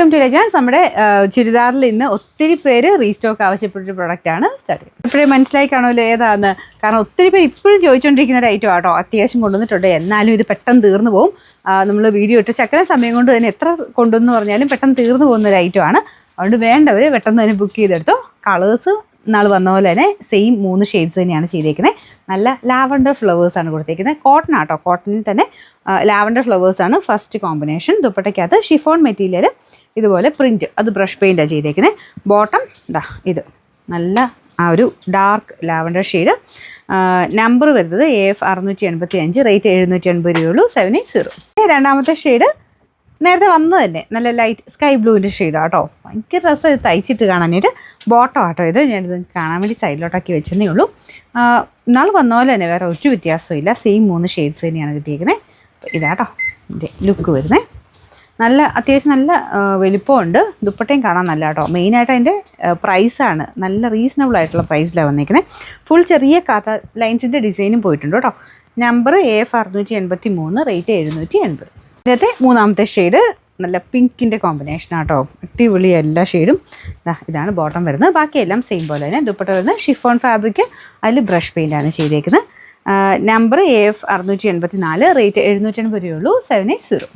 Welcome to ലജാൻസ്. നമ്മുടെ ചുരിദാറിൽ ഇന്ന് ഒത്തിരി പേര് റീസ്റ്റോക്ക് ആവശ്യപ്പെട്ടൊരു പ്രൊഡക്റ്റാണ് സ്റ്റാർട്ട് ചെയ്യുന്നത്. ഇപ്പോഴും മനസ്സിലായി കാണുമല്ലോ ഏതാണെന്ന്. കാരണം ഒത്തിരി പേര് ഇപ്പോഴും ചോദിച്ചുകൊണ്ടിരിക്കുന്ന ഒരു ഐറ്റം ആട്ടോ. അത്യാവശ്യം കൊണ്ടുവന്നിട്ടുണ്ട്, എന്നാലും ഇത് പെട്ടെന്ന് തീർന്നു പോകും. നമ്മൾ വീഡിയോ ഇട്ട് ശക്കല സമയം കൊണ്ട് തന്നെ എത്ര കൊണ്ടുവന്ന് പറഞ്ഞാലും പെട്ടെന്ന് തീർന്നു പോകുന്ന ഒരു ഐറ്റമാണ്. അതുകൊണ്ട് വേണ്ടവർ പെട്ടെന്ന് തന്നെ ബുക്ക് ചെയ്തെടുത്തോ. കളേഴ്സ് നാൾ വന്ന പോലെ തന്നെ സെയിം 3 ഷെയ്ഡ്സ് തന്നെയാണ് ചെയ്തേക്കുന്നത്. നല്ല ലാവൻഡർ ഫ്ലവേഴ്സാണ് കൊടുത്തേക്കുന്നത്. കോട്ടൺ ആട്ടോ, കോട്ടണിൽ തന്നെ ലാവൻഡർ ഫ്ലവേഴ്സാണ് ഫസ്റ്റ് കോമ്പിനേഷൻ. ദുപ്പട്ടയ്ക്കകത്ത് ഷിഫോൺ മെറ്റീരിയൽ, ഇതുപോലെ പ്രിൻറ്റ്, അത് ബ്രഷ് പെയിൻറ്റാണ് ചെയ്തേക്കുന്നത്. ബോട്ടം ഇതാ ഇത് നല്ല ആ ഒരു ഡാർക്ക് ലാവൻഡർ ഷെയ്ഡ്. നമ്പർ വരുന്നത് AF 685, റേറ്റ് 780 രൂപയുള്ളൂ. 780. രണ്ടാമത്തെ ഷെയ്ഡ് നേരത്തെ വന്നത് തന്നെ നല്ല ലൈറ്റ് സ്കൈ ബ്ലൂവിൻ്റെ ഷെയ്ഡാണ് കേട്ടോ. ഭയങ്കര രസം ഇത് തയ്ച്ചിട്ട് കാണാനായിട്ട്. ബോട്ടം ആട്ടോ ഇത്. ഞാനിത് കാണാൻ വേണ്ടി സൈഡിലോട്ടാക്കി വെച്ചതേ ഉള്ളൂ. നാൾ വന്ന പോലെ തന്നെ വേറെ ഒരു വ്യത്യാസവും ഇല്ല. സെയിം 3 ഷെയ്ഡ്സ് തന്നെയാണ് കിട്ടിയിരിക്കുന്നത്. ഇതാട്ടോ ഇതിൻ്റെ ലുക്ക് വരുന്നത്. നല്ല അത്യാവശ്യം നല്ല വലിപ്പമുണ്ട്. ദുപ്പട്ടയും കാണാൻ നല്ല കേട്ടോ. മെയിനായിട്ട് അതിൻ്റെ പ്രൈസാണ് നല്ല റീസണബിൾ ആയിട്ടുള്ള പ്രൈസിലാണ് വന്നിരിക്കുന്നത്. ഫുൾ ചെറിയ കാത്ത ലൈൻസിൻ്റെ ഡിസൈനും പോയിട്ടുണ്ട് കേട്ടോ. Number AF 683, rate 780. ഇതിനകത്തെ മൂന്നാമത്തെ ഷെയ്ഡ് നല്ല പിങ്കിൻ്റെ കോമ്പിനേഷനാട്ടോ. അടിപൊളി എല്ലാ ഷെയ്ഡും. ഇതാണ് ബോട്ടം വരുന്നത്. ബാക്കിയെല്ലാം സെയിം പോലെ തന്നെ. ദുപ്പട്ട വരുന്നത് ഷിഫോൺ ഫാബ്രിക്, അതിൽ ബ്രഷ് പെയിൻ്റാണ് ചെയ്തേക്കുന്നത്. നമ്പർ AF 684, റേറ്റ് 780 രൂപയുള്ളൂ. 780.